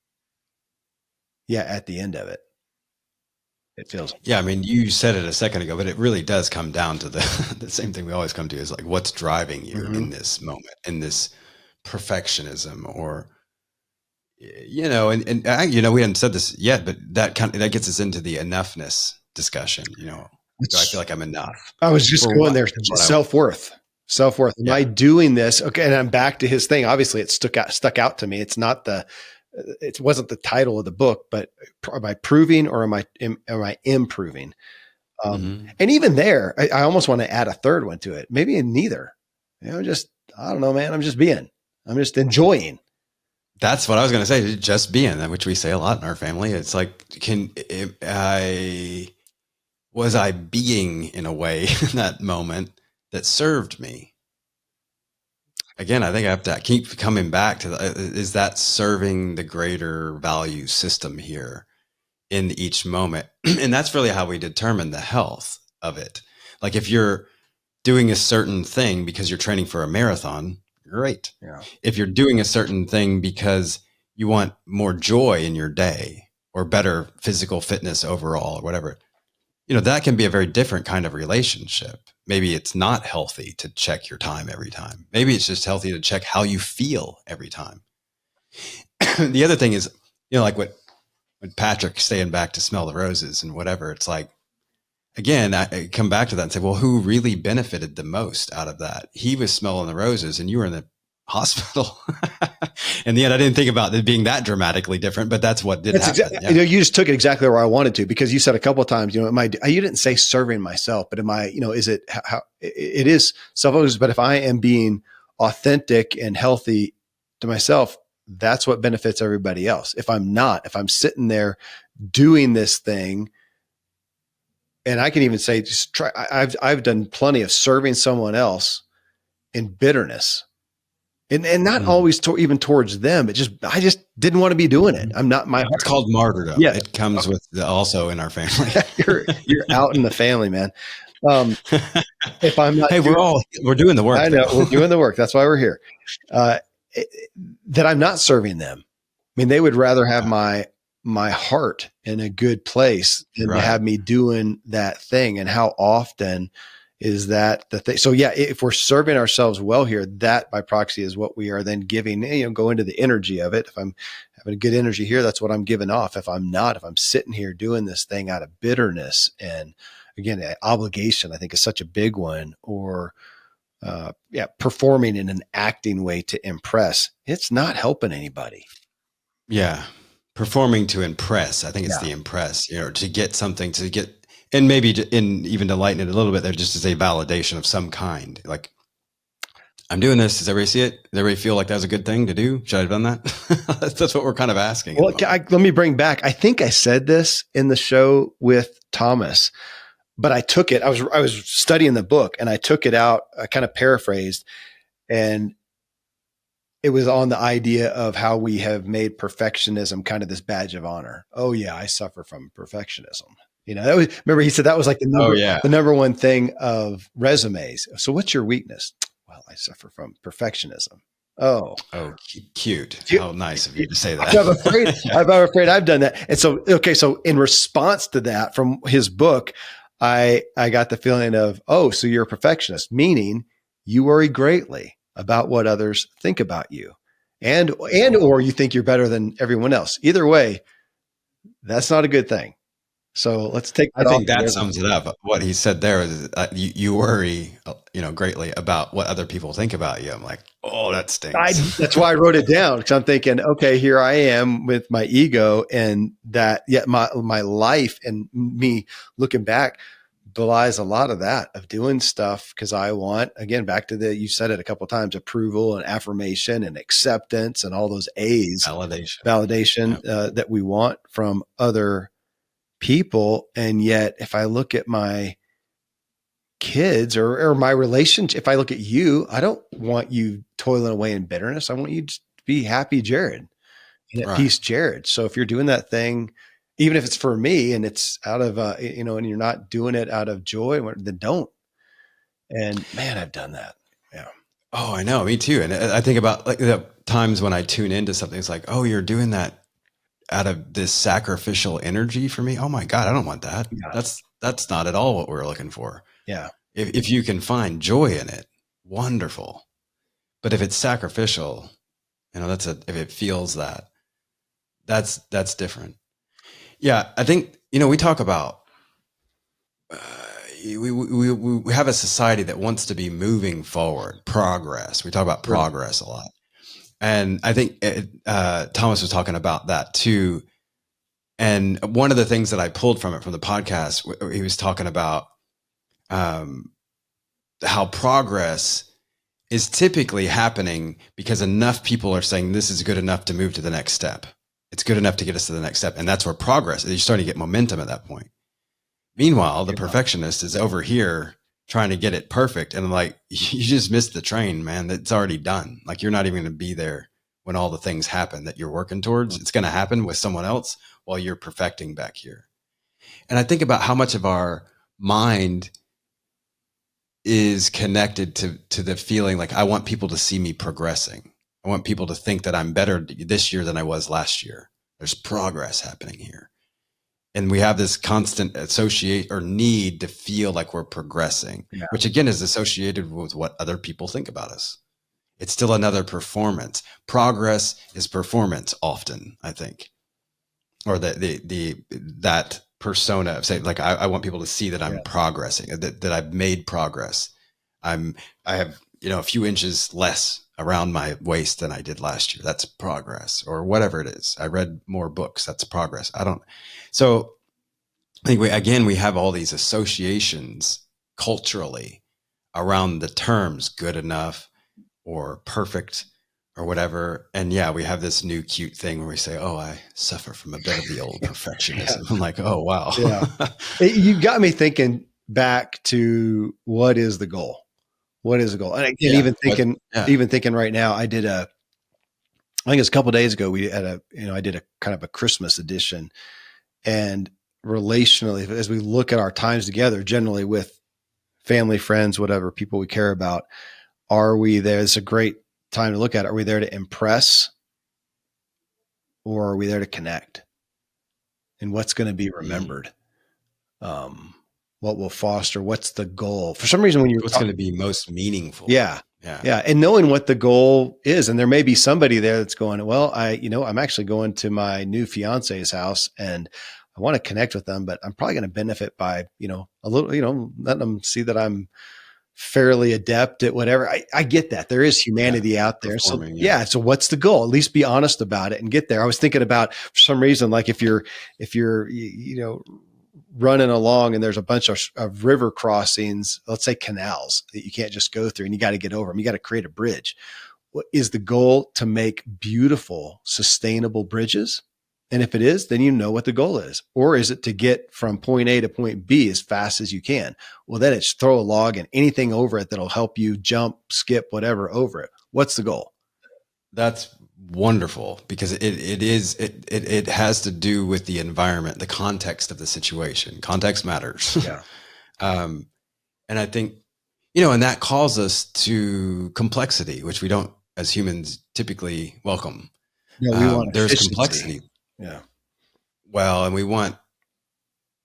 end of it. It feels. Yeah. I mean, you said it a second ago, but it really does come down to the same thing we always come to, is like, what's driving you in this moment, in this perfectionism, or, we hadn't said this yet, but that gets us into the enough-ness discussion. Do I feel like I'm enough? I was just going there. Self-worth. Am I doing this? Okay. And I'm back to his thing. Obviously it stuck out to me. It wasn't the title of the book, but am I proving, or am I improving? And even there, I almost want to add a third one to it. Maybe in neither, I don't know, man. I'm just enjoying. That's what I was going to say. Just being, which we say a lot in our family. It's like, was I being in a way in that moment that served me? Again, I think I have to keep coming back to is that serving the greater value system here in each moment? And that's really how we determine the health of it. Like, if you're doing a certain thing because you're training for a marathon, great. Yeah. If you're doing a certain thing because you want more joy in your day or better physical fitness overall or whatever, that can be a very different kind of relationship. Maybe it's not healthy to check your time every time. Maybe it's just healthy to check how you feel every time. The other thing is, like when Patrick staying back to smell the roses and whatever, it's like, again, I come back to that and say, well, who really benefited the most out of that? He was smelling the roses and you were in the hospital. And yet I didn't think about it being that dramatically different, but that's what did happen. You just took it exactly where I wanted to, because you said a couple of times, you didn't say serving myself, but is it how it is self-focused? But if I am being authentic and healthy to myself, that's what benefits everybody else. If I'm sitting there doing this thing, and I can even say, just try, I've done plenty of serving someone else in bitterness and not always even towards them. I just didn't want to be doing it. I'm not my heart. It's called martyrdom. Yeah. It comes with also in our family. you're out in the family, man. If I'm not, hey, we're doing the work. I know we're doing the work. That's why we're here. That I'm not serving them. I mean, they would rather have my heart in a good place than to have me doing that thing. And how often is that the thing? So yeah, if we're serving ourselves well here, that by proxy is what we are then giving, go into the energy of it. If I'm having a good energy here, that's what I'm giving off. If I'm not, if I'm sitting here doing this thing out of bitterness and again, obligation, I think is such a big one, or performing in an acting way to impress, it's not helping anybody. Yeah. Performing to impress. I think it's the impress, to get something, and maybe even to lighten it a little bit, there just is a validation of some kind. Like, I'm doing this. Does everybody see it? Does everybody feel like that was a good thing to do? Should I have done that? That's what we're kind of asking. Well, let me bring back, I think I said this in the show with Thomas, but I took it. I was studying the book and I took it out. I kind of paraphrased, and it was on the idea of how we have made perfectionism kind of this badge of honor. Oh yeah, I suffer from perfectionism. Remember he said that was like the number one thing of resumes. So what's your weakness? Well, I suffer from perfectionism. Oh, cute. How nice of you to say that. I'm afraid I've done that. And so, okay. So in response to that from his book, I got the feeling of, so you're a perfectionist, meaning you worry greatly about what others think about you or you think you're better than everyone else. Either way, that's not a good thing. So let's take that. I think that sums it up. What he said there is you worry, greatly about what other people think about you. I'm like, oh, that stinks. That's why I wrote it down, because I'm thinking, okay, here I am with my ego, and that yet my life and me looking back belies a lot of that, of doing stuff because I want, again, back to you said it a couple of times, approval and affirmation and acceptance and all those A's, validation that we want from other people. And yet if I look at my kids or my relationship, if I look at you, I don't want you toiling away in bitterness. I want you to be happy, Jared, and at peace, Jared. So if you're doing that thing, even if it's for me and it's out of, and you're not doing it out of joy, then don't. And man, I've done that. Yeah. Oh, I know. Me too. And I think about like the times when I tune into something, it's like, oh, you're doing that out of this sacrificial energy for me. Oh my God, I don't want that. Yeah. That's not at all what we're looking for. Yeah. If you can find joy in it, wonderful. But if it's sacrificial, if it feels that's different. Yeah. I think, we talk about, we have a society that wants to be moving forward, progress. We talk about progress a lot. And I think Thomas was talking about that too. And one of the things that I pulled from the podcast, he was talking about how progress is typically happening because enough people are saying this is good enough to move to the next step. It's good enough to get us to the next step. And that's where progress is. You're starting to get momentum at that point. Meanwhile, the perfectionist is over here trying to get it perfect. And I'm like, you just missed the train, man. That's already done. Like, you're not even going to be there when all the things happen that you're working towards. It's going to happen with someone else while you're perfecting back here. And I think about how much of our mind is connected to the feeling like, I want people to see me progressing. I want people to think that I'm better this year than I was last year. There's progress happening here. And we have this constant need to feel like we're progressing, which again is associated with what other people think about us. It's still another performance. Progress is performance often, I think. Or that persona of saying, like, I want people to see that I'm progressing, that I've made progress. I have, a few inches less around my waist than I did last year. That's progress, or whatever it is. I read more books. That's progress. So I think we have all these associations culturally around the terms good enough or perfect or whatever. And we have this new cute thing where we say, oh, I suffer from a bit of the old perfectionism. I'm like, oh, wow. Yeah. You got me thinking back to what is the goal? What is a goal? And again, Yeah. Yeah. even thinking right now, I think it's a couple of days ago, I did a kind of a Christmas edition, and relationally, as we look at our times together, generally with family, friends, whatever, people we care about, are we there? It's a great time to look at it. Are we there to impress, or are we there to connect? And what's going to be Mm. remembered? What will foster? What's the goal? For some reason, when you're What's talking, going to be most meaningful? yeah, Yeah. yeah, and knowing what the goal is, and there may be somebody there that's going, well, I'm actually going to my new fiance's house, and I want to connect with them, but I'm probably going to benefit by, a little, letting them see that I'm fairly adept at whatever. I get that there is Yeah. humanity out there. So Performing. Yeah. yeah. So what's the goal? At least be honest about it and get there. I was thinking about, for some reason, like if you're running along and there's a bunch of river crossings, let's say canals that you can't just go through and you got to get over them. You got to create a bridge. What is the goal? To make beautiful, sustainable bridges? And if it is, then you know what the goal is. Or is it to get from point A to point B as fast as you can? Well, then it's throw a log and anything over it that'll help you jump, skip, whatever over it. What's the goal? That's wonderful, because it has to do with the environment, the context of the situation. Context matters. Yeah. um, and I think, and that calls us to complexity, which we don't, as humans, typically welcome. No, we want There's efficiency. complexity. Yeah. Well, and we want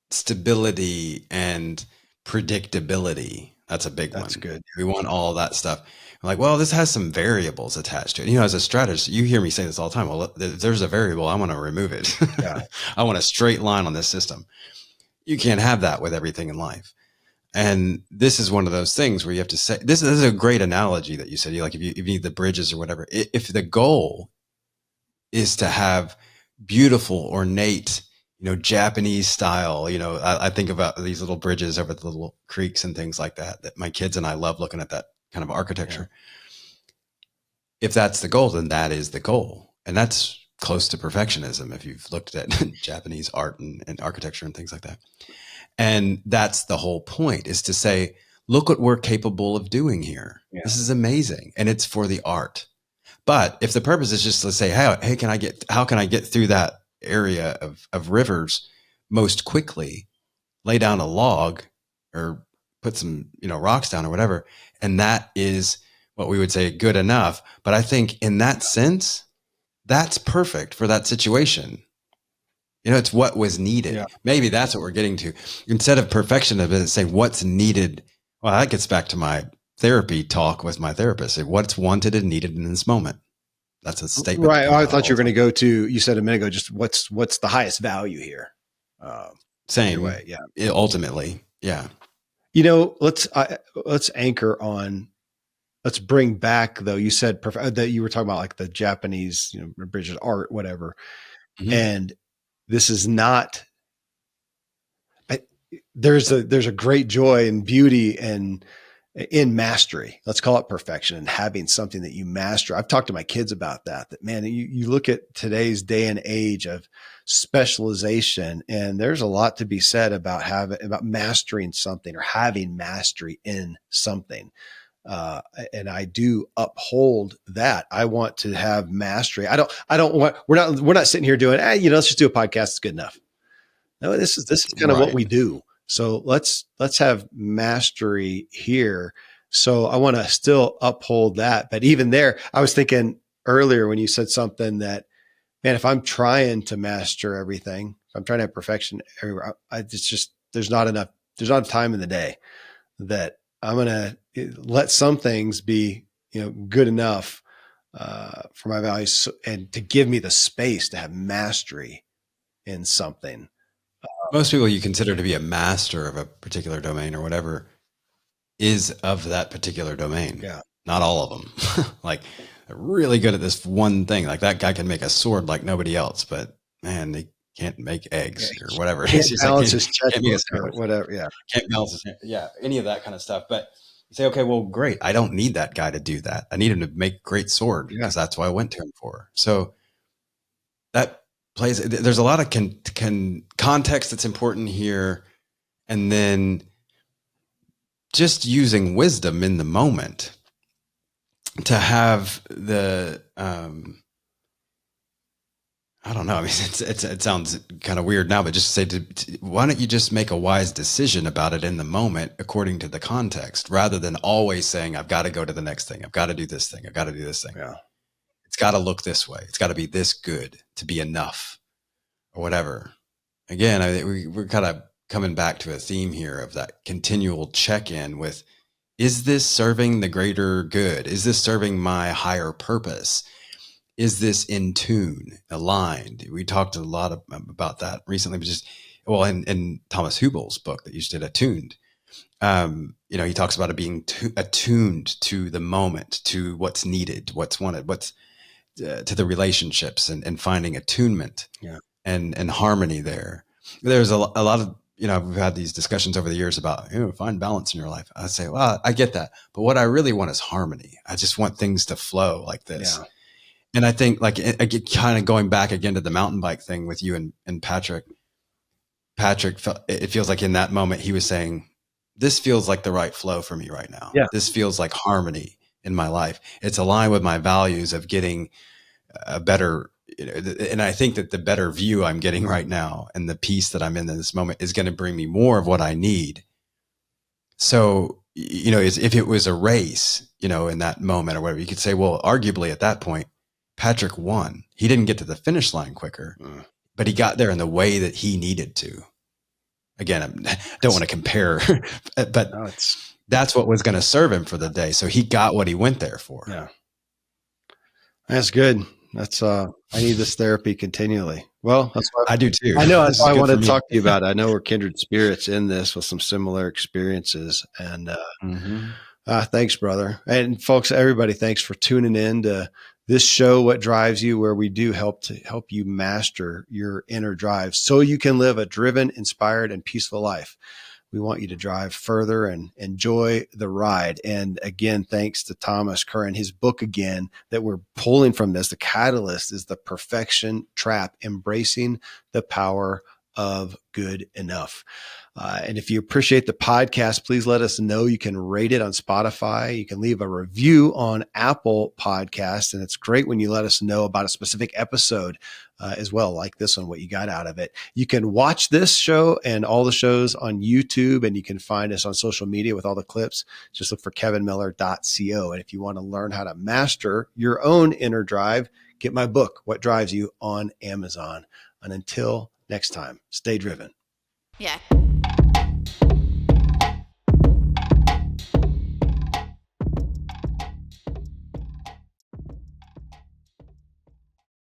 stability and predictability. That's a big That's one. good. We want all that stuff. I'm like, well, this has some variables attached to it. As a strategist, you hear me say this all the time. Well, there's a variable. I want to remove it. Yeah. I want a straight line on this system. You can't have that with everything in life. And this is one of those things where you have to say, this is a great analogy that you said. Like, if you need the bridges or whatever, if the goal is to have beautiful, ornate, Japanese style, I think about these little bridges over the little creeks and things like that my kids and I love looking at that kind of architecture. Yeah. If that's the goal, then that is the goal. And that's close to perfectionism if you've looked at Japanese art and architecture and things like that. And that's the whole point, is to say, look what we're capable of doing here. Yeah. This is amazing. And it's for the art. But if the purpose is just to say, hey, how can I get through that area of rivers most quickly, lay down a log or put some, rocks down or whatever. And that is what we would say good enough. But I think in that sense, that's perfect for that situation. It's what was needed. Yeah. Maybe that's what we're getting to. Instead of perfectionism, say what's needed. Well, that gets back to my therapy talk with my therapist. Say what's wanted and needed in this moment. That's a statement. Right. I thought you were going to go to, you said a minute ago, just what's the highest value here? Same way. Yeah. Ultimately. Yeah. Let's anchor on, let's bring back though. You said that you were talking about like the Japanese, bridges, art, whatever. Mm-hmm. And this is not, there's a great joy and beauty and in mastery. Let's call it perfection, and having something that you master. I've talked to my kids about that man, you look at today's day and age of specialization, and there's a lot to be said about mastering something or having mastery in something. And I do uphold that. I want to have mastery. I don't want, we're not sitting here doing, let's just do a podcast. It's good enough. No, this is kind of what we do. So let's have mastery here. So I want to still uphold that. But even there, I was thinking earlier when you said something that, man, if I'm trying to master everything, if I'm trying to have perfection everywhere, it's just, there's not enough time in the day that I'm going to let some things be, good enough for my values and to give me the space to have mastery in something. Most people you consider to be a master of a particular domain or whatever is of that particular domain. Yeah. Not all of them. Like, they're really good at this one thing. Like, that guy can make a sword like nobody else, but man, they can't make eggs or whatever. Can't balance his checkbook or whatever. Yeah. Can't balance his, any of that kind of stuff. But you say, okay, well, great. I don't need that guy to do that. I need him to make a great sword because that's what I went to him for. So that plays, there's a lot of context that's important here. And then just using wisdom in the moment to have the, I don't know. I mean, it sounds kind of weird now, but just say, why don't you just make a wise decision about it in the moment, according to the context, rather than always saying, I've got to go to the next thing. I've got to do this thing. I've got to do this thing. Yeah. It's got to look this way. It's got to be this good to be enough or whatever. Again, we're kind of coming back to a theme here of that continual check-in with, is this serving the greater good? Is this serving my higher purpose? Is this in tune, aligned? We talked a lot about that recently, but just, well, in Thomas Hübel's book that you just did, Attuned, he talks about it being attuned to the moment, to what's needed, what's wanted, what's to the relationships, and finding attunement and harmony there. There's a lot of, we've had these discussions over the years about, find balance in your life. I say, well, I get that. But what I really want is harmony. I just want things to flow like this. Yeah. And I think, like, I get kind of going back again to the mountain bike thing with you and Patrick. Patrick, it feels like in that moment he was saying, this feels like the right flow for me right now. Yeah. This feels like harmony in my life. It's aligned with my values of getting a better, and I think that the better view I'm getting right now and the peace that I'm in this moment is going to bring me more of what I need. So, if it was a race, in that moment or whatever, you could say, well, arguably at that point, Patrick won. He didn't get to the finish line quicker, but he got there in the way that he needed to. Again, I don't want to compare, but that's what was going to serve him for the day. So he got what he went there for. Yeah. That's good. That's I need this therapy continually. Well, that's why I do too. I know that's why I wanted to talk to you about it. I know we're kindred spirits in this with some similar experiences. And thanks, brother. And folks, everybody, thanks for tuning in to this show, What Drives You, where we do help you master your inner drive so you can live a driven, inspired, and peaceful life. We want you to drive further and enjoy the ride. And again, thanks to Thomas Curran, his book again that we're pulling from this, the catalyst is The Perfection Trap, Embracing the Power of Good Enough. And if you appreciate the podcast, please let us know. You can rate it on Spotify. You can leave a review on Apple Podcasts. And it's great when you let us know about a specific episode as well, like this one, what you got out of it. You can watch this show and all the shows on YouTube, and you can find us on social media with all the clips. Just look for kevinmiller.co. And if you want to learn how to master your own inner drive, get my book, What Drives You, on Amazon. And until next time, stay driven. Yeah.